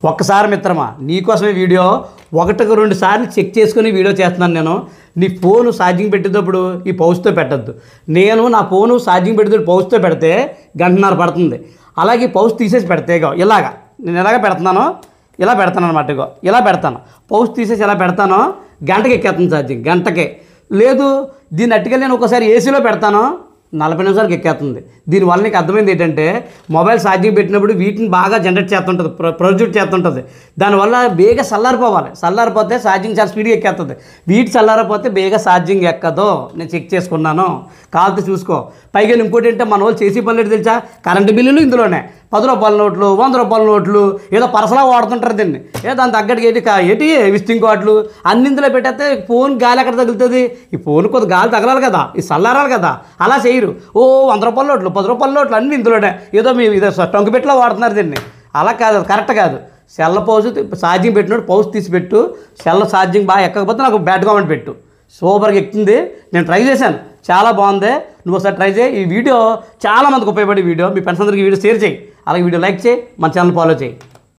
ఒక్కసారి మిత్రమా నీకోసమే వీడియో ఒకటికి రెండు సార్లు చెక్ చేసుకుని వీడియో చేస్తున్నాను నేను. నీ ఫోను ఛార్జింగ్ పెట్టేటప్పుడు ఈ పౌచ్తో పెట్టద్దు. నేను నా ఫోను ఛార్జింగ్ పెట్టేటప్పుడు పౌచ్తో పెడితే గంటన్నర పడుతుంది. అలాగే పౌచ్ తీసేసి పెడితే ఇలాగా నేను ఎలాగ పెడుతున్నానో ఇలా పెడతాను అనమాట. ఇలా పెడతాను, పౌచ్ తీసేసి ఇలా పెడతాను, గంటకి ఎక్కేస్తుంది ఛార్జింగ్, గంటకే. లేదు దీన్ని అట్టుకెళ్ళి నేను ఒకసారి ఏసీలో పెడతాను, 40 నిమిషాలకు ఎక్కేస్తుంది. దీనివల్ల నీకు అర్థమైంది ఏంటంటే మొబైల్ ఛార్జింగ్ పెట్టినప్పుడు వీటిని బాగా జనరేట్ చేస్తుంటుంది, ప్రొడ్యూస్ చేస్తుంటుంది. దానివల్ల బేగా చల్లారిపోవాలి, చల్లారిపోతే ఛార్జింగ్ చాలా స్పీడ్గా ఎక్కేస్తుంది. వీటి చల్లారిపోతే బేగా ఛార్జింగ్ ఎక్కదో, నేను చెక్ చేసుకున్నాను, కాల్తో చూసుకో. పైగా ఇంకోటి ఏంటంటే మన వాళ్ళు చేసే పనులు ఏంటి తెలుసా, కరెంటు బిల్లులు ఇందులోనే 10 రూపాయల నోట్లు, 100 రూపాయల నోట్లు, ఏదో పరసలా వాడుతుంటారు దీన్ని. దాని తగ్గట్టుగా ఏంటి విజిటింగ్ కార్డులు అన్ని ఇందులో పెట్టేస్తే ఫోన్ గాలి ఎక్కడ తగులుతుంది? ఈ ఫోన్ కొద్ది గాలి తగలాలి కదా, ఇది చల్లారాలి కదా. అలా చేయరు. 100 రూపాయల నోట్లు, 10 రూపాయల నోట్లు అన్నీ ఇందులోనే. ఏదో మీరు ఇదో టొంకపెట్టిలో వాడుతున్నారు దీన్ని. అలా కాదు, కరెక్ట్ కాదు. సెల్ పౌచ్ ఛార్జింగ్ పెట్టినప్పుడు పౌచ్ తీసి పెట్టు. సెల్ ఛార్జింగ్ బాగా ఎక్కకపోతే నాకు బ్యాడ్ కామెంట్ పెట్టు. సూపర్గా ఎక్కుతుంది, నేను ట్రై చేశాను, చాలా బాగుంది. నువ్వు ఒకసారి ట్రై చేయి. ఈ వీడియో చాలామందికి ఉపయోగపడే వీడియో. మీ ఫ్రెండ్స్ అందరికీ వీడియో షేర్ చేయి, అలాగే వీడియో లైక్ చేయి, మన ఛానల్ ఫాలో చేయి.